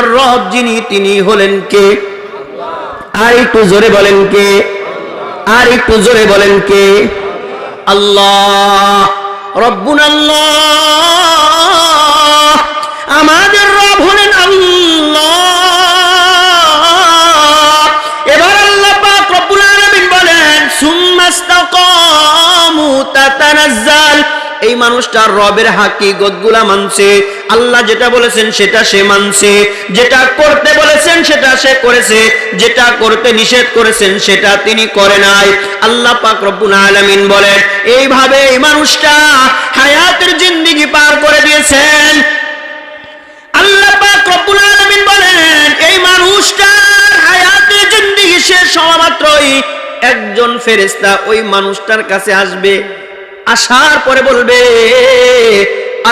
আমার রব যিনি তিনি হলেন কে? আর একটু জোরে বলেন কে? আর একটু জোরে বলেন কে? আল্লাহ। রব্বুনা আল্লাহ, আমাদের রব হলেন আল্লাহ। এবার আল্লাহ পাক রব্বুল আলামিন বলেন সুম্মাস্তাকামু তাতানাজ্জাল, এই মানুষটার রবের হাকিকত গুলা মানছে, আল্লাহ যেটা বলেছেন সেটা সে মানছে, যেটা করতে বলেছেন সেটা সে করেছে, যেটা করতে নিষেধ করেছেন সেটা তিনি করে নাই। আল্লাহ পাক রব্বুল আলামিন বলেন এইভাবে এই মানুষটা হায়াতের জিন্দেগি পার করে দিয়েছেন। আল্লাহ পাক রব্বুল আলামিন বলেন এই মানুষটার হায়াতের জিন্দেগি শেষ হওয়া মাত্রই একজন ফেরেশতা ওই মানুষটার কাছে আসবে, আসার পরে বলবে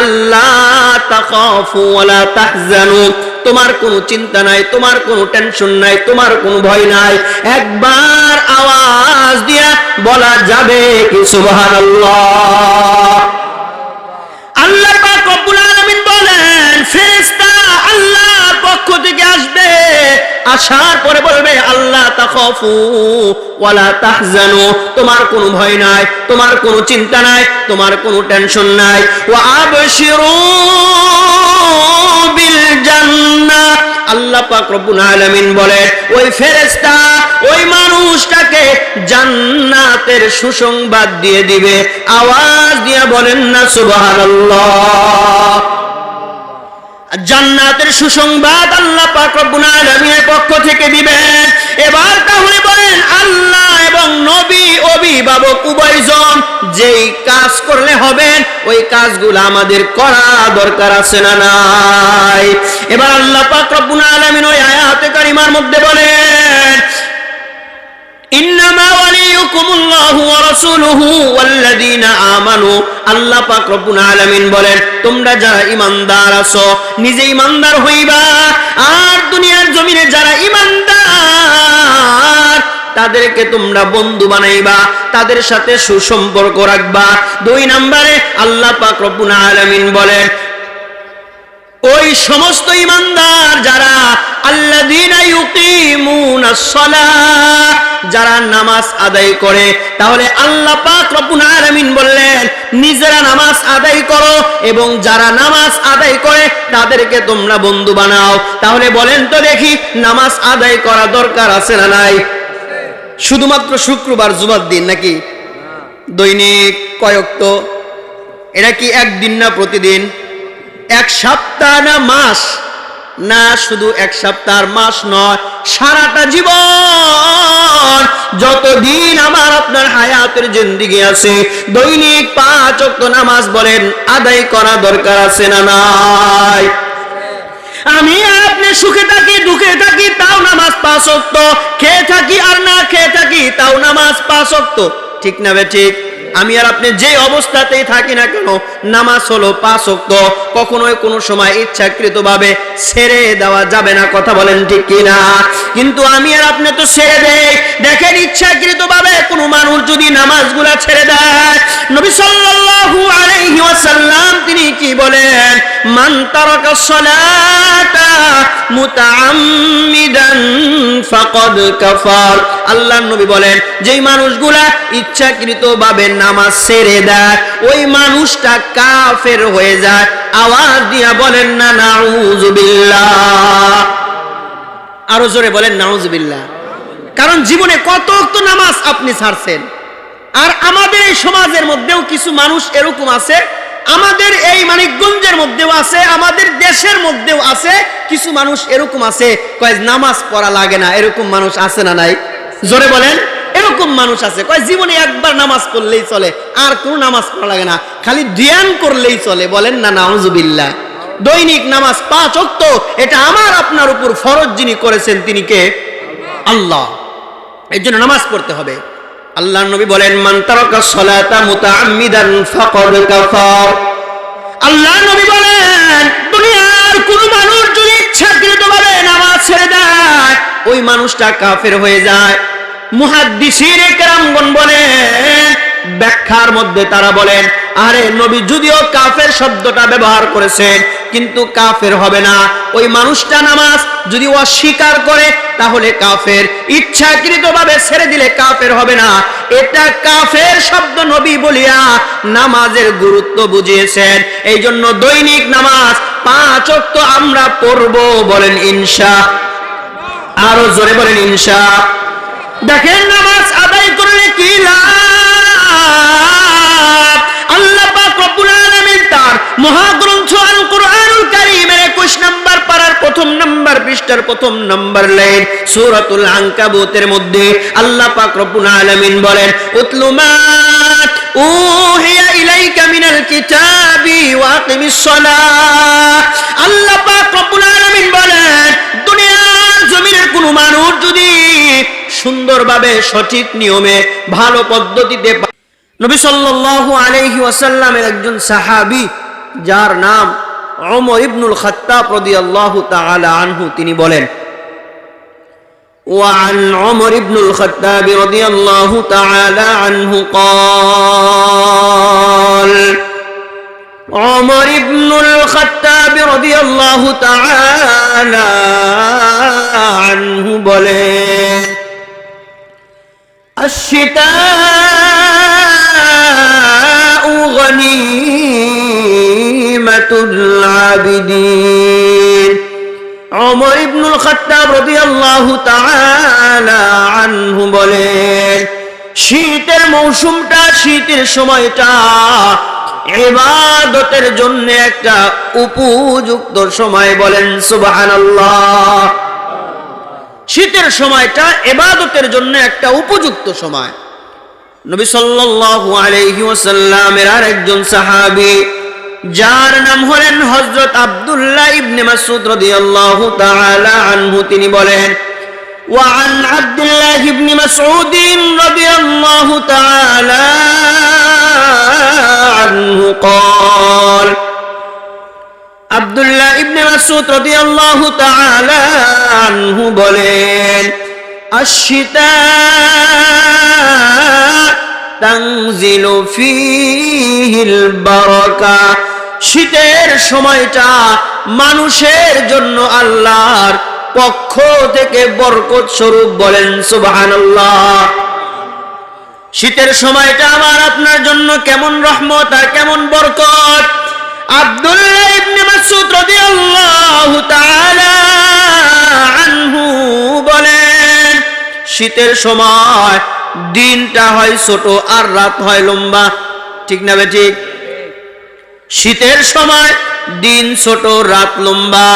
আল্লাহ তাখাফু ওয়ালা তাহজানু, তোমার কোনো চিন্তা নাই, তোমার কোনো টেনশন নাই, তোমার কোনো ভয় নাই। একবার আওয়াজ দিয়া বলা যাবে কি সুবহানাল্লাহ? আল্লাহ পাক রব্বুল আলামিন বলেন ফেরেশতা আল্লাহর পক্ষ থেকে আসবে, আসার পরে বলবে আল্লাহ তাখাফু ওয়ালা তাহজানু, তোমার কোনো ভয় নাই, তোমার কোনো চিন্তা নাই, তোমার কোনো টেনশন নাই। ওয়া আবশিরু বিল জান্নাহ, আল্লাহ পাক রব্বুল আলামিন বলেন ওই ফেরেশতা ওই মানুষটাকে জান্নাতের সুসংবাদ দিয়ে দিবে। আওয়াজ দিয়ে বলেন না সুবহানাল্লাহ। জান্নাতের সুসংবাদ আল্লাহ পাক রব্বুল আলামিনের পক্ষ থেকে দিবেন। এবার তাহলে বলেন আল্লাহ এবং নবী অভিভাবক উভয়জন যেই কাজ করলে হবেন ওই কাজগুলো আমাদের করা দরকার আছে না নাই? এবার আল্লাহ পাক রব্বুল আলামিন ওই আয়াতে কারিমার মধ্যে বলেন ইন্নামা ওয়ালিয়ুকুমুল্লাহু ওয়া রাসূলুহু ওয়াল্লাযীনা আমানু, আল্লাহ পাক রব্বুল আলামিন বলেন তোমরা যারা ঈমানদার আছো নিজে ঈমানদার হইবা, আর দুনিয়ার জমিনে যারা ঈমানদার তাদেরকে তোমরা বন্ধু বানাইবা, তাদের সাথে সুসম্পর্ক রাখবা। 2 নম্বরে আল্লাহ পাক রব্বুল আলামিন বলেন ওই সমস্ত ঈমানদার যারা আল্লাযীনা ইউকিমুনাস সালাহ, যারা নামাজ আদায় করে, তাহলে আল্লাহ পাক রব্বুল আলামিন বললেন নিজেরা নামাজ আদায় করো এবং যারা নামাজ আদায় করে তাদেরকে তোমরা বন্ধু বানাও। তাহলে বলেন তো দেখি নামাজ আদায় করা দরকার আছে না নাই? শুধুমাত্র শুক্রবার জুমার দিন নাকি দৈনিক কয়েকত? এটা কি একদিন না প্রতিদিন? এক সপ্তাহ না মাস? না, শুধু এক সপ্তাহ মাস নয়, সারাটা জীবন যতদিন আমার আপনার হায়াতের জিন্দেগি আছে দৈনিক 5 ওয়াক্ত নামাজ বলেন আদায় করা দরকার আছে না নাই? আমি আপনি সুখে থাকি দুঃখে থাকি তাও নামাজ 5 ওয়াক্ত, খেয়ে থাকি আর না খেয়ে থাকি তাও নামাজ 5 ওয়াক্ত, ঠিক না বে ঠিক? আমি আর আপনি যে অবস্থাতেই থাকি না কেন নামাজ হলো 5 ওয়াক্ত, কখনোই কোনো সময় ইচ্ছাকৃতভাবে ছেড়ে দেওয়া যাবে না, কথা বলেন ঠিক কিনা? কিন্তু আমি আর আপনি তো ছেড়ে দেই। দেখেন ইচ্ছাকৃতভাবে কোনো মানুষ যদি নামাজগুলা ছেড়ে দেয়, নবী সাল্লাল্লাহু আলাইহি ওয়াসাল্লাম তিনি কি বলেন? মান তারাকা সালাতা মুতাআম্মিদান ফাকাদ কাফার, আল্লাহর নবী বলেন যেই মানুষগুলা ইচ্ছাকৃতভাবে নামাজ ছেড়ে দেয় ওই মানুষটা কাফের হয়ে যায়। আওয়াজ দিয়া বলেন না নাউযুবিল্লাহ। আরো জোরে বলেন নাউযুবিল্লাহ। কারণ জীবনে কত ওয়াক্ত নামাজ আপনি ছাড়ছেন। আর আমাদের এই সমাজের মধ্যেও কিছু মানুষ এরকম আছে, আমাদের এই মানিকগঞ্জের মধ্যেও আছে, আমাদের দেশের মধ্যেও আছে কিছু মানুষ এরকম আছে কয় নামাজ পড়া লাগে না, এরকম মানুষ আছে না নাই? জোরে বলেন। এরকম মানুষ আছে কয় জীবনে একবার নামাজ পড়লেই চলে, আর কোনো নামাজ পড়া লাগে না, খালি ধ্যান করলেই চলে। বলেন না নাউযুবিল্লাহ। দৈনিক নামাজ 5 ওয়াক্ত, এটা আমার আপনার উপর ফরজ যিনি করেছেন তিনি কে? আল্লাহ। এর জন্য নামাজ পড়তে হবে। আল্লাহর নবী বলেন মান তারাকা সালাতা মুতাআম্মিদান ফাকাদ কাফার। আল্লাহর নবী বলেন দুনিয়ার কোন মানুষ যদি ইচ্ছাকৃতভাবে নামাজ ছেড়ে দেয় ওই মানুষটা কাফের হয়ে যায়। মুহাদ্দিসিনে কেরামগণ বলেন, ব্যাখ্যার মধ্যে তারা বলেন আরে নবী যদিও কাফের শব্দটা ব্যবহার করেছেন কিন্তু কাফের হবে না। ওই মানুষটা নামাজ যদি অস্বীকার করে তাহলে কাফের, ইচ্ছাকৃতভাবে ছেড়ে দিলে কাফের হবে না। এটা কাফের শব্দ নবী বলিয়া নামাজের গুরুত্ব বুঝিয়েছেন। এই জন্য দৈনিক নামাজ 5 ওয়াক্ত আমরা পড়ব, বলেন ইনশাআল্লাহ। আরো জোরে বলেন ইনশাআল্লাহ। দেখেন নামাজ আদায় করলে কি লাভ। আল্লাহ পাক রব্বুল আলামিন তার মহাগ্রন্থ আল কুরআনুল কারীমের 21 নম্বর পারার 1 নম্বর পৃষ্ঠার 1 নম্বর লাইন সূরাতুল আনকাবুতের মধ্যে আল্লাহ পাক রব্বুল আলামিন বলেন, উতলু মা উহিয়া ইলাইকা মিনাল কিতাবি ওয়া আকিমিস সালাহ। আল্লাহ পাক রব্বুল আলামিন বলেন, দুনিয়ার জমিনের কোন মানুষ যদি সুন্দরভাবে সঠিক নিয়মে ভালো পদ্ধতিতে, নবী সাল্লাল্লাহু আলাইহি ওয়াসাল্লামের একজন সাহাবী যার নাম ওমর ইবনুল খাত্তাব রাদিয়াল্লাহু তাআলা আনহু, তিনি বলেন, وعن عمر بن الخطاب رضي الله تعالى عنه قال عمر بن الخطاب رضي الله تعالى عنه বলেন, الشتاء غنيمة العابدين। ওমর ইবনুল খাত্তাব রাদিয়াল্লাহু তাআলা আনহু বলেন, শীতের মৌসুমটা, শীতের সময়টা ইবাদতের জন্য একটা উপযুক্ত সময়, বলেন সুবহানাল্লাহ। শীতের সময়টা ইবাদতের জন্য একটা উপযুক্ত সময়। নবী সাল্লাল্লাহু আলাইহি ওয়াসাল্লামের আরেকজন সাহাবী যার নাম হলেন হযরত আব্দুল্লাহ ইবনে মাসউদ রাদিয়াল্লাহু তাআলা আনহু, তিনি বলেন, ওয়া আন আব্দুল্লাহ ইবনে মাসউদ রাদিয়াল্লাহু তাআলা আনহু قال আব্দুল্লাহ ইবনে মাসউদ রাদিয়াল্লাহু তাআলা আনহু বলেন, আশ-শিতা তানজিলু ফীহিল বারাকা। শীতের সময়টা মানুষের জন্য আল্লাহর পক্ষ থেকে বরকত স্বরূপ, বলেন সুবহানাল্লাহ। শীতের সময়টা আমার আপনার জন্য কেমন রহমত আর কেমন বরকত। আব্দুল্লাহ ইবনে মাসউদ রাদিয়াল্লাহু তাআলা আনহু বলেন, শীতের সময় দিনটা হয় ছোট আর রাত হয় লম্বা, ঠিক না বেঠিক? শীতের সময় দিন ছোট রাত লম্বা।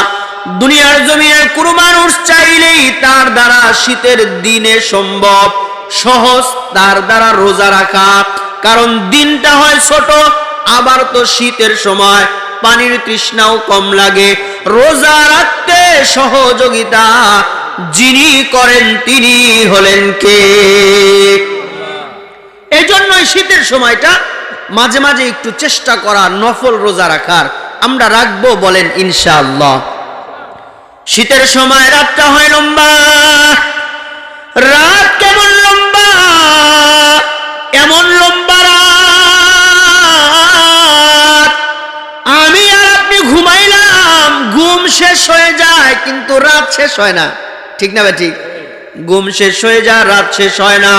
দুনিয়ার জমিনের কোন মানুষ চাইলেই তার দ্বারা শীতের দিনে সম্ভব, সহজ তার দ্বারা রোজা রাখা, কারণ দিনটা হয় ছোট। আবার তো শীতের সময় পানির তৃষ্ণাও কম লাগে। রোজা রাখতে সহযোগিতা যিনি করেন তিনি হলেন কে? এই জন্যই শীতের সময়টা মাঝে মাঝে একটু চেষ্টা করা নফল রোজা রাখার। আমরা রাখবো, বলেন ইনশাআল্লাহ। শীতের সময় রাতটা হয় লম্বা। রাত কেমন লম্বা? এমন লম্বা রাত, আমি আর আপনি ঘুমাইলাম, ঘুম শেষ হয়ে যায় কিন্তু রাত শেষ হয় না, ঠিক না ভাই? ঠিক, ঘুম শেষ হয়ে যায়, রাত শেষ হয় না।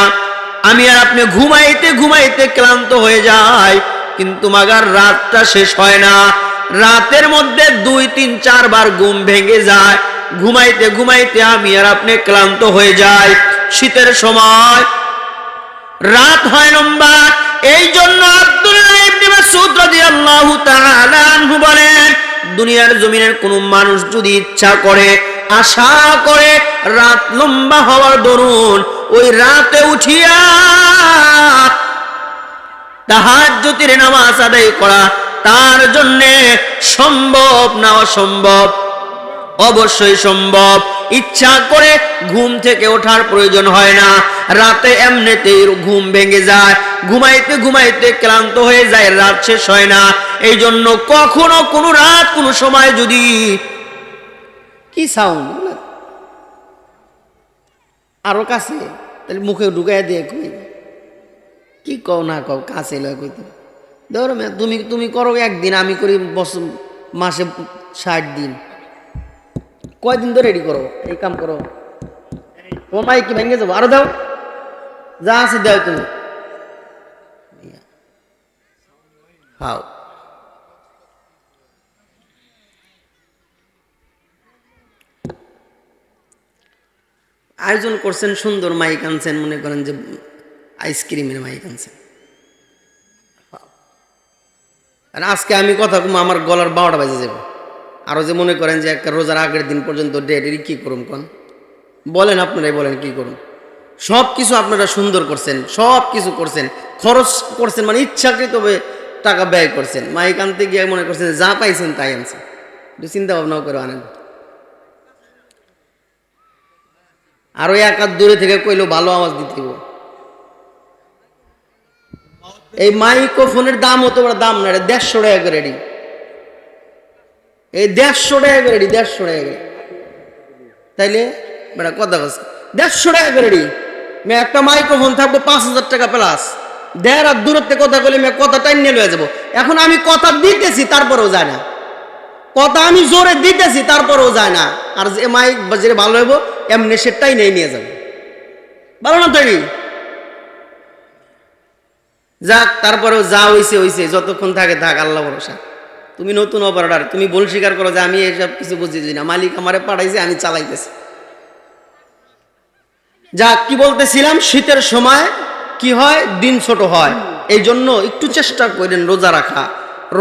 আমি আর আপনি ঘুমাইতে ঘুমাইতে ক্লান্ত হয়ে যায়, কিন্তু মাগার রাতটা শেষ হয় না। রাতের মধ্যে 2, 3, 4 বার ঘুম ভেঙে যায়। ঘুমাইতে ঘুমাইতে আমি আর আপনি ক্লান্ত হয়ে যায়। শীতের সময় রাত হয় লম্বা। এই জন্য আব্দুল্লাহ ইবনে মাসউদ রাদিয়াল্লাহু তাআলা আনহু বলেন, দুনিয়ার জমিনের কোন মানুষ যদি ইচ্ছা করে, আশা করে রাত লম্বা হওয়ার দরুন ওই রাতে উঠিয়া তাহাজ্জুদের নামাজ আদায় করা তার জন্য সম্ভব না অসম্ভব? অবশ্যই সম্ভব। ইচ্ছা করে ঘুম থেকে ওঠার প্রয়োজন হয় না। রাতে এমনিতেই ঘুম ভেঙে যায়, ঘুমাইতে ঘুমাইতে ক্লান্ত হয়ে যায়, রাত শেষ হয় না। এই জন্য কখনো কোনো রাত কোনো সময় যদি কি সাউন্ড আরো কাছে, তাহলে মুখে ঢুকাই দিয়ে কই কি কও না কও, কাছে লয় কইতে ধরো তুমি তুমি করো একদিন, আমি করি মাসে 60 দিন। কয়দিন ধরে রেডি করো এই কাম করো? ও মাই কি ভেঙে যাবো? আরো দাও, যা আছে দাও তুমি। হাও আয়োজন করছেন, সুন্দর মাইক আনছেন, মনে করেন যে আইসক্রিমের মাইক আনছেন। আর আজকে আমি কথা কম, আমার গলার 12টা বাজে যাবে। আরো যে মনে করেন যে একটা রোজার আগের দিন পর্যন্ত ডেট, কি করুন কোন বলেন, আপনারাই বলেন কি করুন। সব কিছু আপনারা সুন্দর করছেন, সব কিছু করছেন, খরচ করছেন, মানে ইচ্ছাকৃতভাবে টাকা ব্যয় করছেন। মাইক আনতে গিয়ে মনে করছেন যা পাইছেন তাই আনছেন। একটু চিন্তা ভাবনাও করে আনেন। আরো এক হাত দূরে থেকে কইলো ভালো আওয়াজ দিতে। এই মাইক্রোফোনের দাম হতো বড় দাম না, 150 টাকা করে রেডি। এই 150 টাকা করে রেডি, 150 টাকা করে। তাইলে বেটা কথা বলছে 150 টাকা করে রেডি। মেয়ে একটা মাইক্রোফোন থাকবো 5000 টাকা প্লাস। 1.5 হাত দূরত্বে কথা বলে মেয়ে কথা টাইনে লয়ে যাবো। এখন আমি কথা দিতেছি তারপরেও যায় না, কথা আমি জোরে দিতেছি তারপরেও যায় না। আর যে মাইক যে ভালো হইব এমনি সেটাই নিয়ে যাবে, ভালো না তৈরি যাক। তারপরেও যা হইছে হইছে, যতক্ষণ থাকে থাক, আল্লাহ ভরসা। তুমি নতুন অপারেটর, তুমি ভুল স্বীকার করো যে আমি এসব কিছু বুঝেছি না, মালিক আমারে পাঠাইছে, আমি চালাইতেছি। যাক, কি বলতেছিলাম, শীতের সময় কি হয়, দিন ছোট হয়। এই জন্য একটু চেষ্টা করেন রোজা রাখা।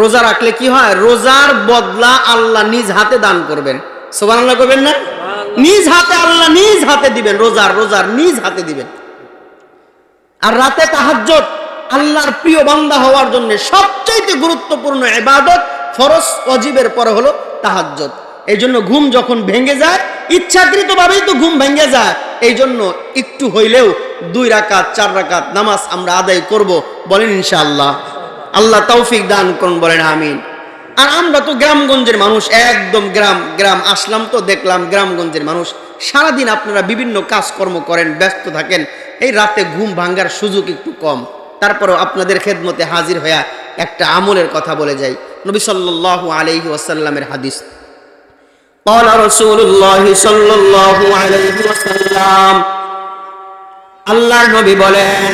রোজা রাখলে কি হয়, রোজার বদলা আল্লাহ নিজ হাতে দান করবেন। সুবহানাল্লাহ করবেন না? নিজ হাতে আল্লাহ নিজ হাতে দিবেন, রোজার নিজ হাতে দিবেন। আর রাতে তাহাজ্জুদ, আল্লাহর প্রিয় বান্দা হওয়ার জন্য সবচাইতে গুরুত্বপূর্ণ ইবাদত, ফরজ ওয়াজিবের পরে হলো তাহাজ্জুদ। এই জন্য ঘুম যখন ভেঙে যায়, ইচ্ছাকৃতভাবেই তো ঘুম ভেঙে যায়, এই জন্য একটু হইলেও 2 রাকাত 4 রাকাত নামাজ আমরা আদায় করব, বলেন ইনশাআল্লাহ। আল্লাহ তৌফিক দান করুন, বলেন আমিন। আর আমরা তো গ্রামগঞ্জের মানুষ, একদম গ্রাম আসলাম তো দেখলাম গ্রামগঞ্জের মানুষ। সারাদিন আপনারা বিভিন্ন কাজকর্ম করেন, ব্যস্ত থাকেন, এই রাতে ঘুম ভাঙ্গার সুযোগ একটু কম। তারপরেও আপনাদের খেদমতে হাজির হয়ে একটা আমলের কথা বলে যাই। নবী সাল্লাল্লাহু আলাইহি ওয়াসাল্লামের হাদিস, قال رسول الله صلى الله عليه وسلم, আল্লাহর নবী বলেন,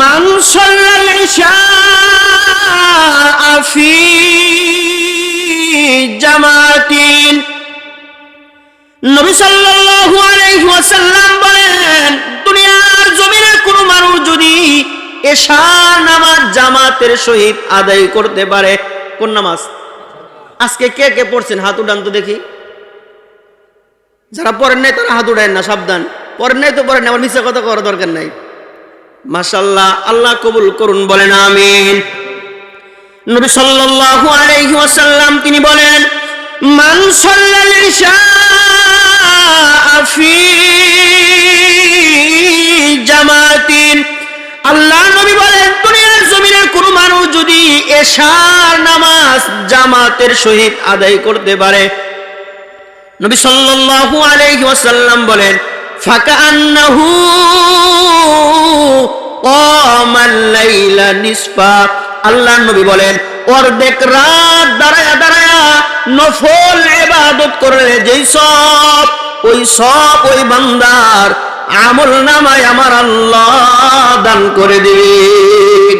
মান সাল্লাল ইশা ফি জামাতিন। নবী সাল্লাল্লাহু আলাইহি ওয়াসাল্লাম বলেন, দুনিয়ার জমিনে কোনো মানুষ যদি এশার নামাজ জামাতের সহিত আদায় করতে পারে। কোন নামাজ? আজকে কে কে পড়ছেন হাত উঠান তো দেখি। যারা পড়েন নাই তারা হাত উঠায়েন না, সাবধান। পড়েন নাই তো পড়েন না, আমার মিথ্যা কথা করার দরকার নাই। মাশাআল্লাহ, আল্লাহ কবুল করুন, বলেন আমিন। নবী সাল্লাল্লাহু আলাইহি ওয়াসাল্লাম তিনি বলেন, মান সাল্লাল ইশা ফি জামাতিন। আল্লাহ নবী বলেন, দুনিয়ার জমিনের কোন মানুষ যদি এশার নামাজ জামাতের সহিত আদায় করতে পারে, নবী সাল্লাল্লাহু আলাইহি ওয়াসাল্লাম বলেন, ফাকান্নাহু ক্বামাল লাইলা নিসফা। আল্লাহ নবী বলেন, অর্ধেক রাত দাঁড়ায়া দাঁড়ায়া নফল ইবাদত করে যেই সব, ওই বান্দার আমল নামায় আমার আল্লাহ দান করে দিবেন।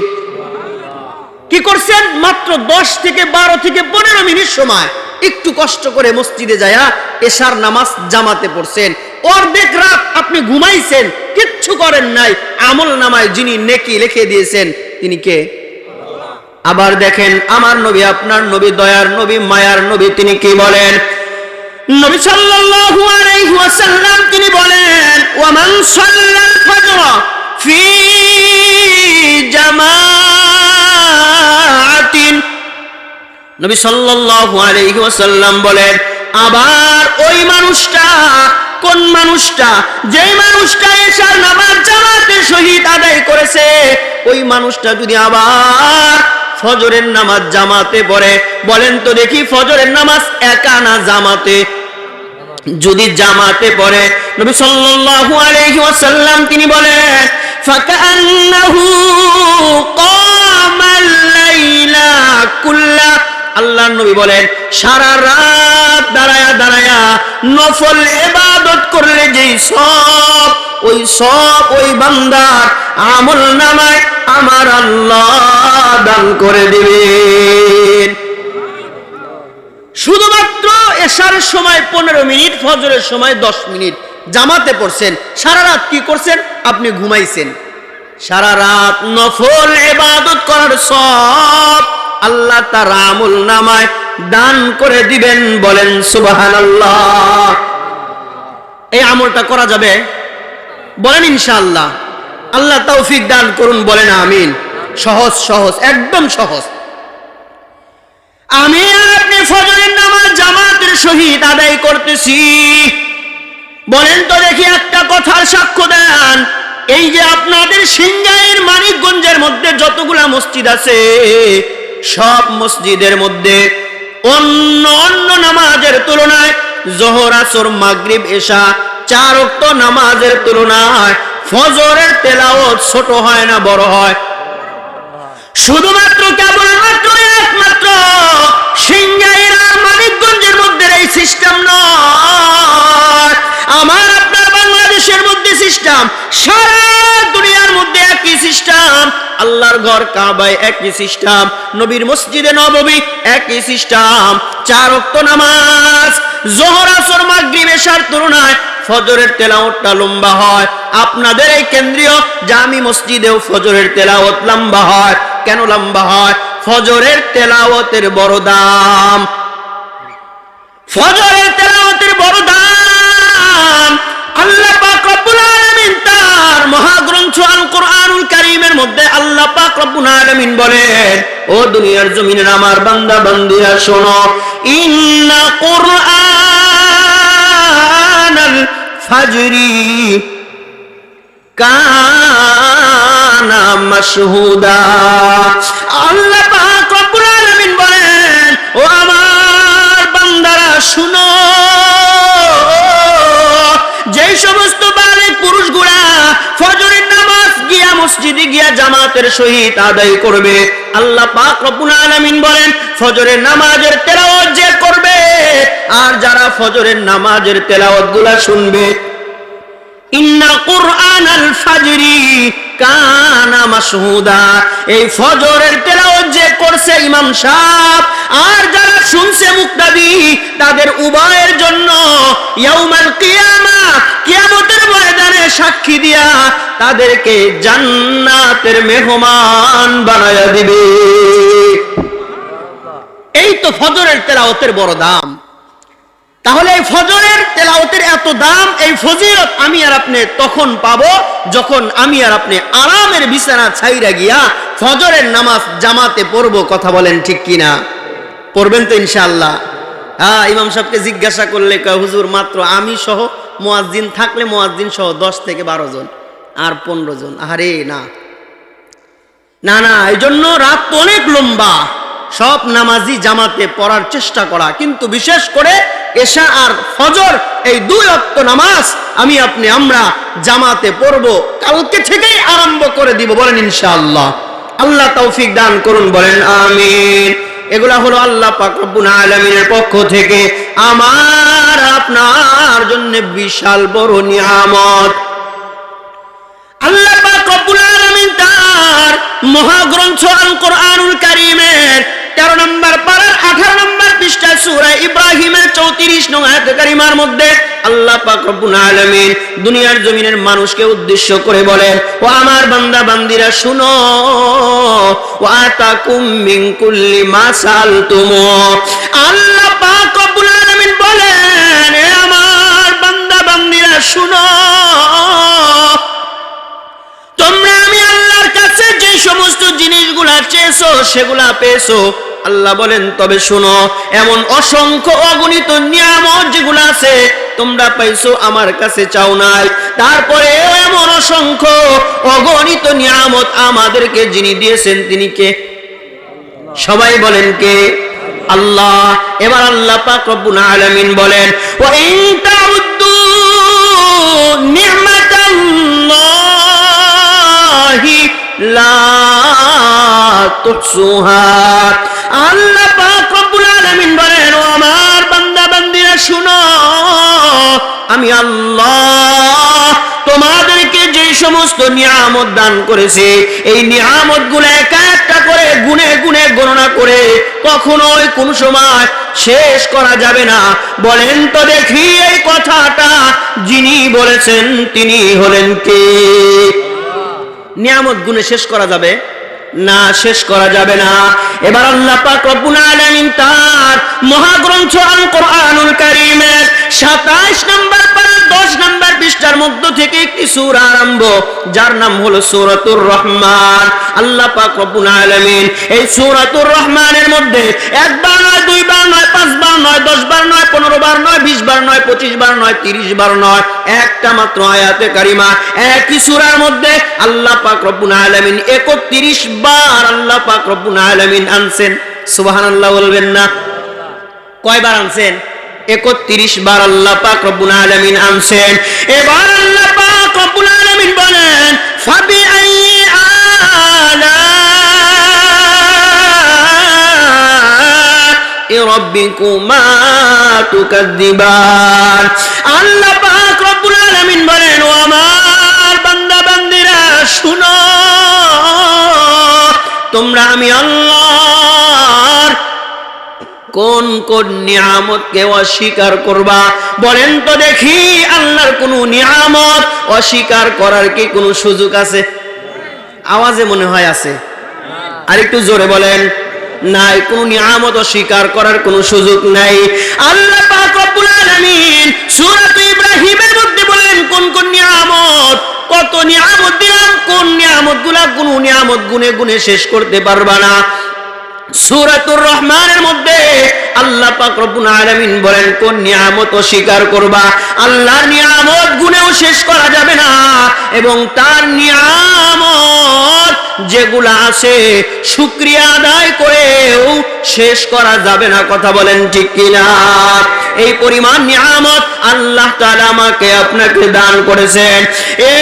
কি করছেন? মাত্র 10 থেকে 12 থেকে 15 মিনিট সময় একটু কষ্ট করে মসজিদে যায়া এশার নামাজ জামাতে পড়ছেন। অর্ধেক রাত আপনি ঘুমাইছেন, কিচ্ছু করেন নাই, আমল নামায় যিনি নেকি লিখে দিয়েছেন তিনি কে? আবার দেখেন, আমার নবী, আপনার নবী, দয়ার নবী, মায়ার নবী, তিনি কি বলেন? নবী সাল্লাল্লাহু আলাইহি ওয়াসাল্লাম তিনি বলেন, ওয়া মান সাল্লাল ফাজর ফি জামাআতিন। নবী সাল্লাল্লাহু আলাইহি ওয়াসাল্লাম বলেন, আবার ওই মানুষটা, কোন মানুষটা? যেই মানুষটা এশার নামাজ জামাতের সহিত আদায় করেছে, ওই মানুষটা যদি আবার ফজরের নামাজ জামাতে পড়ে, বলেন তো দেখি, ফজরের নামাজ একা না জামাতে? যদি জামাতে পড়ে, নবী সাল্লাল্লাহু আলাইহি ওয়াসাল্লাম তিনি বলেন, ফাকান্নাহু ক্বামাল লাইলা কুল্লা। আল্লাহর নবী বলেন সারা রাত দাঁড়ায়া দাঁড়ায়া নফল ইবাদত করলে যেই সব ওই বান্দার আমল নামায় আমার আল্লাহ দান করে দিবেন। শুধুমাত্র এশার সময় 15 মিনিট, ফজরের সময় 10 মিনিট জামাতে পড়ছেন, সারা রাত কি করছেন? আপনি ঘুমাইছেন। সারা রাত নফল ইবাদত করার সব আল্লাহ তার আমল নামায় দান করে দিবেন। বলেন সুবহানাল্লাহ। এই আমলটা করা যাবে? বলেন ইনশাআল্লাহ। আল্লাহ তৌফিক দান করুন, বলেন আমিন। সহজ সহজ, একদম সহজ। আমি আপনি ফজরের নামাজ জামাতের সহিত আদায় করতেছি, বলেন তো দেখি একটা কথার সাক্ষ্য দেন। এই যে আপনাদের সিংগাইর মানিকগঞ্জের মধ্যে যতগুলা মসজিদ আছে, সব মসজিদের মধ্যে অন্য অন্য নামাজের তুলনায় যোহর, আসর, মাগরিব, এশা 4 ওয়াক্ত নামাজের তুলনায় ফজরের তেলাওয়াত ছোট হয় না বড় হয়? শুধুমাত্র কেবলমাত্র একমাত্র সিংগাইর আর মানিকগঞ্জের মধ্যে এই সিস্টেম নয়, আমার আপনার বাংলাদেশের মধ্যে সিস্টেম, সারা দুনিয়ার মধ্যে একই সিস্টেম। আল্লাহর ঘর কাবায় একই সিস্টেম, নবীর মসজিদে নববী একই সিস্টেম। 4 ওয়াক্ত নামাজ যোহর, আসর, মাগরিব, এশার তুলনায় ফজরের তেলাওয়াতটা লম্বা হয়। আপনাদের এই কেন্দ্রীয় জামি মসজিদেও ফজরের তেলাওয়াত লম্বা হয়। কেন লম্বা হয়? ফজরের তেলাওয়াতের বড় দাম, ফজরের তেলাওয়াতের বড় দাম। আল্লাহ পাক রব্বুল আলামিন তার মহাগ্রন্থ আল কোরআনুল কারীমের মধ্যে আল্লাহ পাক রব্বুল আলামিন বলেন, ও দুনিয়ার জমিনের আমার বান্দা বান্দিরা শোনো, ইন্না কুরআনাল ফাজরি কানা মাশহুদা। আল্লাহ পাক রব্বুল আলামিন বলেন, ও আমার বান্দারা শুনো, যেই সমস্ত বালিগ পুরুষগুলা ফজরের নামাজ গিয়া মসজিদে গিয়া জামাতের সহিত আদায় করবে, আল্লাহ পাক রব্বুল আলামিন বলেন ফজরের নামাজের তেলাওয়াত যে করবে আর যারা ফজরের নামাজের তেলাওয়াত গুলা শুনবে, ইন্না কুরআনাল ফাজরি কানা মাশহুদা, এই ফজরের তেলাওয়াত যে করছে ইমাম সাহেব আর যারা শুনছে মুক্তাদি, তাদের উভয়ের জন্য ইয়াউমাল কিয়ামা, কিয়ামতের ময়দানে সাক্ষী দিয়া তাদেরকে জান্নাতের মেহমান বানায়া দিবে। এই তো ফজরের তেলাওয়াতের বড় দাম। তাহলে এই ফজরের তেলাওয়াতের এত দাম, এই ফজিলত আমি আর আপনি তখন পাবো যখন আমি আর আপনি আরামের বিছানা ছাইরা গিয়া ফজরের নামাজ জামাতে পড়বো। কথা বলেন ঠিক কিনা? পড়বেন তো ইনশাআল্লাহ? হ্যাঁ, ইমাম সাহেবকে জিজ্ঞাসা করলে কয়, হুজুর মাত্র আমি সহ মুয়াজ্জিন থাকলে মুয়াজ্জিন সহ 10 থেকে 12 জন আর 15 জন। আরে না না না, এই জন্য রাত তো অনেক লম্বা, সব নামাজি জামাতে পড়ার চেষ্টা করা, কিন্তু বিশেষ করে এশা আর ফজর এই 2 ওয়াক্ত নামাজ আমি আপনি আমরা জামাতে পড়বো। কালকে থেকেই আরম্ভ করে দিব, বলেন ইনশাআল্লাহ। আল্লাহ তৌফিক দান করুন, বলেন আমিন। এগুলা হলো আল্লাহ পাক রব্বুল আলামিনের পক্ষ থেকে আমার আপনার জন্য বিশাল বড় নিয়ামত। আল্লাহ পাক রব্বুল আলামিন তার মহাগ্রন্থ আল কোরআনুল কারীমের 13 নম্বর পারার 18 নম্বর পৃষ্ঠা সূরা ইব্রাহিমের 34 নং আয়াত কারিমার মধ্যে আল্লাহ পাক রব্বুল আলামিন দুনিয়ার জমিনের মানুষকে উদ্দেশ্য করে বলেন, ও আমার বান্দা বান্দিরা শুনো, ওয়া আতাকুম মিন কুল্লি মা সালতুম। আল্লাহ পাক রব্বুল আলামিন বলেন, হে আমার বান্দা বান্দিরা শুনো, তোমরা আমি আল্লাহর কাছে যে সমস্ত জিনিসগুলা চেয়েছো সেগুলা পেয়েছো। আল্লাহ বলেন, তবে শুনো, এমন অসংখ্য অগণিত নিয়ামত যেগুলো আছে তোমরা পাইছো, আমার কাছে চাও নাই, তারপরে এমন অসংখ্য অগণিত নিয়ামত আমাদেরকে যিনি দিয়েছেন তিনি কে? সবাই বলেন কে? আল্লাহ। এবার আল্লাহ পাক রব্বুল আলামিন বলেন, ওয়া ইন তাউদ্দু নি'মাতাল্লাহি লা তুহসুহা। আল্লাহ পাক শুনো, আমি আল্লাহ তোমাদেরকে যে সমস্ত নিয়ামত দান করেছে, এই নিয়ামত গুলো একা একটা করে গুনে গুনে গণনা করে কখনোই কোন সময় শেষ করা যাবে না। বলেন তো দেখি এই কথাটা যিনি বলেছেন তিনি হলেন কে? নিয়ামত গুনে শেষ করা যাবে না? শেষ করা যাবে না। এবার আল্লাহ পাক রব্বুল আলামিন তার মহাগ্রন্থ আল কোরআনুল কারীমের 27 নম্বর পারা 10 নম্বর পৃষ্ঠার মধ্য থেকে একটি সূরা আরম্ভ, যার নাম হলো সূরাতুর রহমান। আল্লাহ পাক রব্বুল আলামিন এই সূরাতুর রহমানের মধ্যে একবার নয়, দুইবার নয়, 5 বার নয়, 10 বার নয়, 15 বার নয়, 20 বার নয়, 25 বার নয়, 30 বার নয়, একটা মাত্র আয়াতে কারিমা একই সূরার মধ্যে আল্লাহ পাক রব্বুল আলামিন 31 বার আল্লাহ পাক রব্বুল আলামিন আনছেন। সুবহানাল্লাহ বলবেন না? কয়বার আনছেন? 31 বার আল্লাহ পাক রব্বুল আলামিন আনছেন। এবার আল্লাহ পাক রব্বুল আলামিন বলেন, ফাবি আইয়ি আলা রাব্বিকুমা তুকাযযিবান। আল্লাহ পাক রব্বুল আলামিন বলেন, ও আমার বান্দা বান্দীরা শুনো, তোমরা আমি আল্লাহর কোন কোন নিয়ামতকে অস্বীকার করবা? বলেন তো দেখি, আল্লাহর কোন নিয়ামত অস্বীকার করার কি কোনো সুযোগ আছে? আওয়াজে মনে হয় আছে, আর একটু জোরে বলেন। নাই, কোন নিয়ামত অস্বীকার করার কোনো সুযোগ নাই। আল্লাহ পাক রব্বুল আলামিন সূরা ইব্রাহিমের মধ্যে বলেন কোন কোন নিয়ামত, কত নিয়ামত দিলাম, কোন নিয়ামতগুলা কোন নিয়ামত গুনে গুনে শেষ করতে পারবা না। সূরাতুর রহমানের মধ্যে আল্লাহ পাক রব্বুল আলামিন বলেন কোন নিয়ামত অস্বীকার করবা, আল্লাহর নিয়ামত গুনেও শেষ করা যাবে না, এবং তার নিয়ামত যেগুলা আছে শুকরিয়া আদায় করেও শেষ করা যাবে না। কথা বলেন ঠিক কিনা? এই পরিমাণ নিয়ামত আল্লাহ তাআলা আমাকে আপনাকে দান করেছেন। এ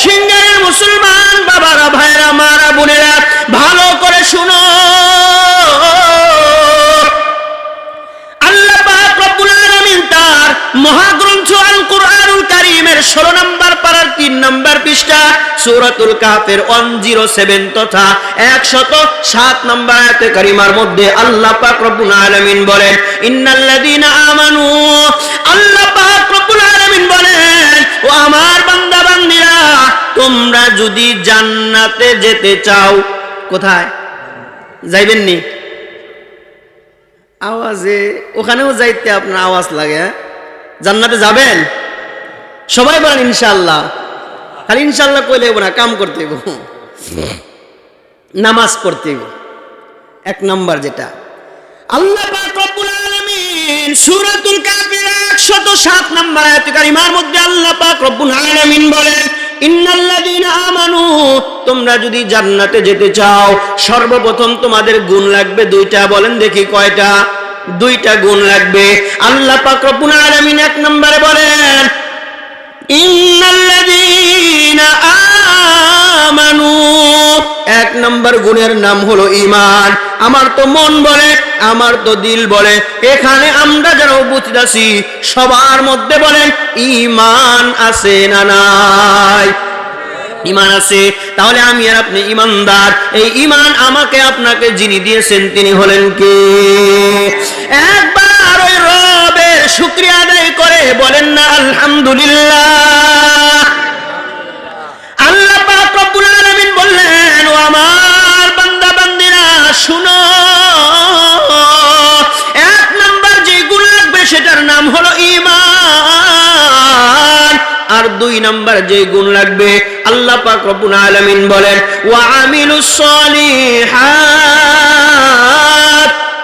সিংহের মুসলমান বাবারা, ভাইরা, মারা, বোনেরা, ভালো করে শুনো। আল্লাহ পাক রব্বুল আলামিন তার মহাগ্রন্থ আল কোরআনুল কারীমের 16 নম্বর পারার 3 নম্বর পৃষ্ঠা সূরাতুল কাহফের 107 তথা 107 নম্বর আয়াতে কারিমার মধ্যে আল্লাহ পাক রব্বুল আলামিন বলেন, ইন্নাল্লাযীনা আমানু, আল্লাহ পাক রব্বুল আলামিন বলেন, ও আমার বান্দা বান্দীরা, তোমরা যদি জান্নাতে যেতে চাও, কোথায় যাইবেন নি? আওয়াজে ওখানেও যাইতে আপনার আওয়াজ লাগে। জান্নাতে যাবেন? সবাই বলেন ইনশাআল্লাহ। খালি ইনশাআল্লাহ কইলে না, কাম করতে হইব, নামাজ পড়তে হইব। এক নাম্বার যেটা আল্লাহ পাক রব্বুল আলামিন সূরাতুল কাহফের 107 নম্বর আয়াতে কারিমার মধ্যে আল্লাহ পাক রব্বুল আলামিন বলেন, ইন্নাল্লাযীনা আমানু, তোমরা যদি জান্নাতে যেতে চাও সর্বপ্রথম তোমাদের গুণ লাগবে 2টা। বলেন দেখি কয়টা? 2টা গুণ লাগবে। আল্লাহ পাক রব্বুল আলামিন 1 নম্বরে বলেন, ইন্নাল্লাযীনা আমানু, 1 নম্বর গুণের নাম হলো ঈমান। আমার তো মন বলে, আমার তো দিল বলে, এখানে আমরা যারা উপস্থিত আছি সবার মধ্যে বলেন ঈমান আছে না নাই? ঈমান আছে। তাহলে আমি আর আপনি ঈমানদার। এই ঈমান আমাকে আপনাকে যিনি দিয়েছেন তিনি হলেন কে? একবার ওই রবের শুকরিয়া আদায় করে বলেন না আলহামদুলিল্লাহ। আল্লাহ পাক রব্বুল আলামিন বললেন, ও আমার বান্দা বান্দীরা শুনো, 1 নাম্বার যে গুণ লাগবে সেটার নাম হলো ঈমান, আর 2 নাম্বার যে গুণ লাগবে আল্লাহ পাক রব্বুল আলামিন বলেন, ওয়া আমিলুস সলিহাত।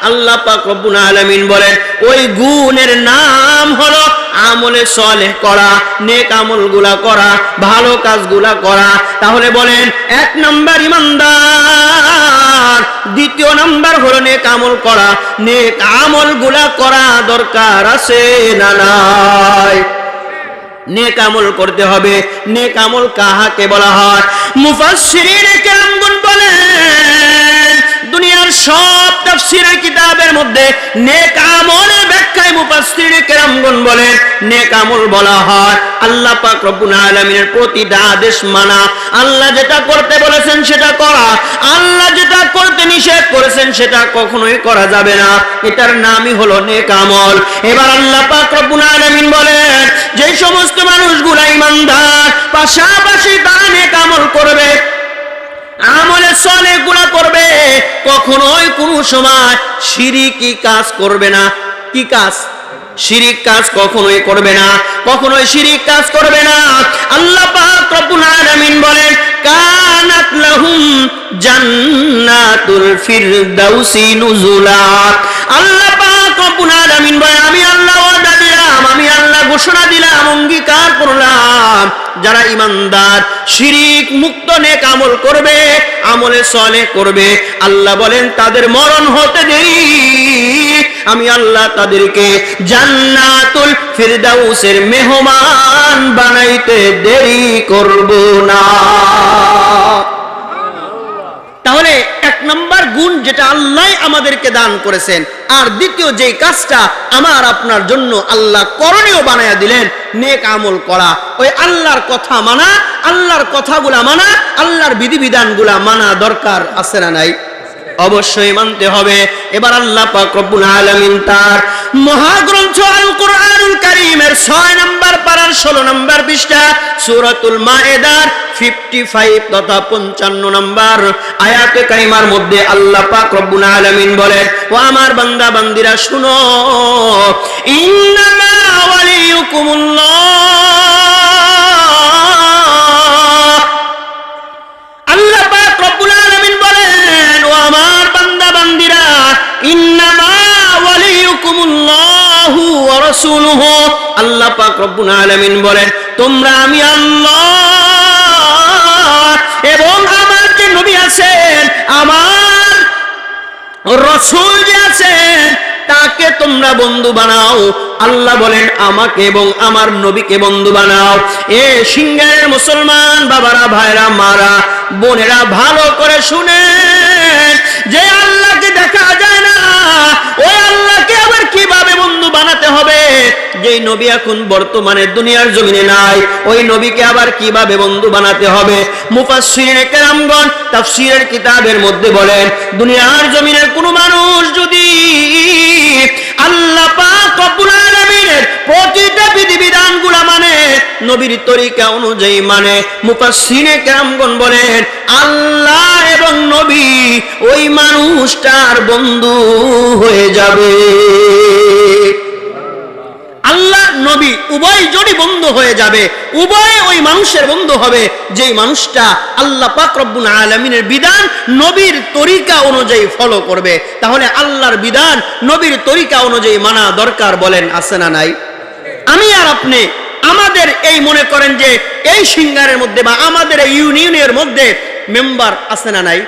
আল্লাহ পাক রব্বুল আলামিন বলেন ওই গুণের নাম হলো আমলে সালেহ করা, নেক আমলগুলা করা, ভালো কাজগুলা করা। তাহলে বলেন 1 নাম্বার ঈমানদার, 2 নাম্বার হলো নেক আমল করা। নেক আমলগুলা করা দরকার আছে না নাই? নেক আমল করতে হবে। নেক আমল কাহাকে বলা হয়? মুফাসসিরিনে কেরামগণ বলেন 2 দুনিয়ার সব তাফসীরের কিতাবের মধ্যে নেক আমলের ব্যাখ্যায় মুফাসসিরে কেরামগণ বলেন নেক আমল বলা হয় আল্লাহ পাক রব্বুল আলামিনের প্রতিটা আদেশ মানা, আল্লাহ যেটা করতে বলেছেন সেটা করা, আল্লাহ যেটা করতে নিষেধ করেছেন সেটা কখনোই করা যাবে না, এটার নামই হলো নেক আমল। এবার আল্লাহ পাক রব্বুল আলামিন বলেন যে সমস্ত মানুষগুলো ঈমানদার পাশাপাশি তারা নেক আমল করবে, আমলে সালেহ গুনাহ করবে, কখনোই কোনো সময় শিরকি কাজ করবে না। কি কাজ? শিরিক কাজ কখনোই করবে না, কখনোই শিরিক কাজ করবে না। আল্লাহ পাক রব্বুল আলামিন বলেন কানাত লাহুম জান্নাতুল ফিরদাউসি নুজুলা। আল্লাহ পাক রব্বুল আলামিন বলেন আমি আল্লাহ ওয়াদা দিলাম, আমি আল্লাহ ঘোষণা দিলাম, অঙ্গীকার করলাম, যারা ঈমানদার শিরিক মুক্ত নেক আমল করবে, আমলে সালেহ করবে, আল্লাহ বলেন তাদের মরণ হতে দেরি আমি আল্লাহ তাদেরকে জান্নাতুল ফিরদাউসের মেহমান বানাইতে দেরি করব না। তাহলে এক নাম্বার গুণ যেটা আল্লাহ আমাদেরকে দান করেছেন, আর দ্বিতীয় যে কাজটা আমার আপনার জন্য আল্লাহ করণীয় বানায়া দিলেন নেক আমল করা, ওই আল্লাহর কথা মানা, আল্লাহর কথাগুলা মানা, আল্লাহর বিধিবিধানগুলা মানা দরকার আছে না নাই? অবশ্যই মানতে হবে। এবার আল্লাহ পাক রব্বুল আলামিন তার মহাগ্রন্থ আল কোরআনুল কারীমের 6 নম্বর পারার 16 নম্বর পৃষ্ঠা সূরাতুল মায়েদার 55 তথা 55 নম্বর আয়াতে কারিমার মধ্যে আল্লাহ পাক রব্বুল আলামিন বলেন ও আমার বান্দা বান্দিরা শুনো ইন্নামা ওয়ালিয়ুকুমুল্লাহ। আল্লাহ পাক রব্বুল আলামিন বলেন ও আমার বান্দা বান্দিরা ইন্নামা ওয়ালিয়ুকুমুল্লাহু ওয়া রাসূলুহু। আল্লাহ পাক রব্বুল আলামিন বলেন তোমরা আমি আল্লাহ এবং আমার যে নবী আছেন, আমার রাসূল যে আছেন তাকে তোমরা বন্ধু বানাও। আল্লাহ বলেন আমাকে এবং আমার নবীকে বন্ধু বানাও। এ সিংহের মুসলমান বাবারা, ভাইরা, মারা, বোনেরা ভালো করে শুনেন যে আল্লাহকে দেখা যায় না, ওই আল্লাহকে আবার কিভাবে বন্ধু বানাতে হবে? যেই নবী এখন বর্তমানে দুনিয়ার জমিনে নাই, ওই নবীকে আবার কিভাবে বন্ধু বানাতে হবে? মুফাসসিরিনে কেরামগণ তাফসীরের কিতাবের মধ্যে বলেন দুনিয়ার জমিনের কোনো মানুষ যদি আল্লাহ পাক রব্বুল আলামিনের প্রতিটা বিধিবিধানগুলো মানে, নবীর তরিকা অনুযায়ী মানে, মুফাসসিরিনে কেরামগণ বলেন আল্লাহ এবং নবী ওই মানুষটার বন্ধু হয়ে যাবে। আল্লাহ নবী উভয় যদি বন্ধু হয়ে যাবে, উভয় ওই মানুষের বন্ধু হবে যেই মানুষটা আল্লাহ পাক রব্বুল আলামিনের বিধান নবীর তরিকা অনুযায়ী ফলো করবে। তাহলে আল্লাহর বিধান নবীর তরিকা অনুযায়ী মানা দরকার, বলেন আছে না নাই? আমি আর আপনি আমাদের এই মনে করেন যে এই সিঙ্গারের মধ্যে বা আমাদের এই ইউনিয়নের মধ্যে মেম্বার আছে না নাই?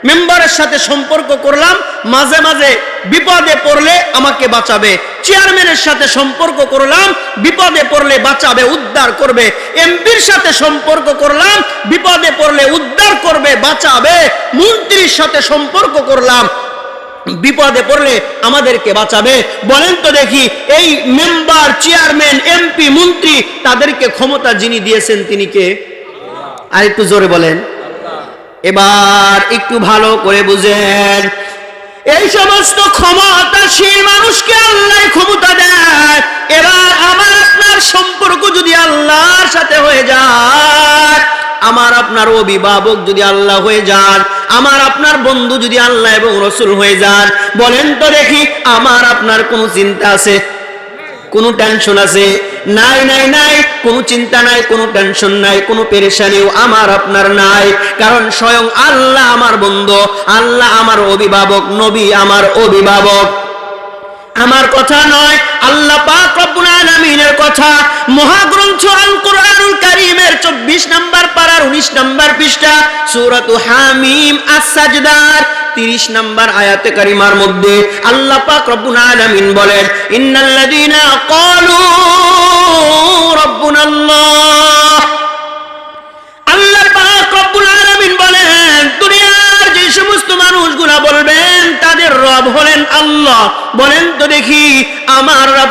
মেম্বারের সাথে সম্পর্ক করলাম, মাঝে মাঝে বিপদে পড়লে আমাকে বাঁচাবে। চেয়ারম্যানের সাথে সম্পর্ক করলাম, বিপদে পড়লে বাঁচাবে, উদ্ধার করবে। এমপির সাথে সম্পর্ক করলাম, বিপদে পড়লে উদ্ধার করবে, বাঁচাবে। মন্ত্রীর সাথে সম্পর্ক করলাম, বিপদে পড়লে আমাদেরকে বাঁচাবে। বলেন তো দেখি এই মেম্বার, চেয়ারম্যান, এমপি, মন্ত্রী তাদেরকে ক্ষমতা যিনি দিয়েছেন তিনি কে? আর একটু জোরে বলেন। এবার একটু ভালো করে বুঝেন, এই সমস্ত ক্ষমতাশীল মানুষকে আল্লাহ ক্ষমতা দেয়। এবার আমার আপনার সম্পর্ক যদি আল্লাহর সাথে হয়ে যায়, আমার আপনার অভিভাবক যদি আল্লাহ হয়ে যান, আমার আপনার বন্ধু যদি আল্লাহ এবং রাসূল হয়ে যান, বলেন তো দেখি আমার আপনার কোনো চিন্তা আছে? কোনো টেনশন আছে? নাই নাই নাই, কোনো চিন্তা নাই, কোনো টেনশন নাই, কোনো পেরেশানিও আমার আপনার নাই। কারণ স্বয়ং আল্লাহ আমার বন্ধু, আল্লাহ আমার অভিভাবক, নবী আমার অভিভাবক। আমার কথা নয়, আল্লাহ পাক রব্বুল আলামিনের কথা। মহাগ্রন্থ আল কোরআনুল কারীমের 24 নম্বর পারার 19 নম্বর পৃষ্ঠা সূরাতু হামিম আস-সাজদার 30 নম্বর আয়াতে কারিমার মধ্যে আল্লাহ পাক রব্বুল আলামিন বলেন ইন্নাল্লাযীনা ক্বালু রাব্বুনাল্লাহ। আল্লাহ পাক রব্বুল আলামিন বলেন দুনিয়ার যে সমস্ত মানুষগুলা বলবে রব হলেন আল্লাহ। বলেন তো দেখি আমার রব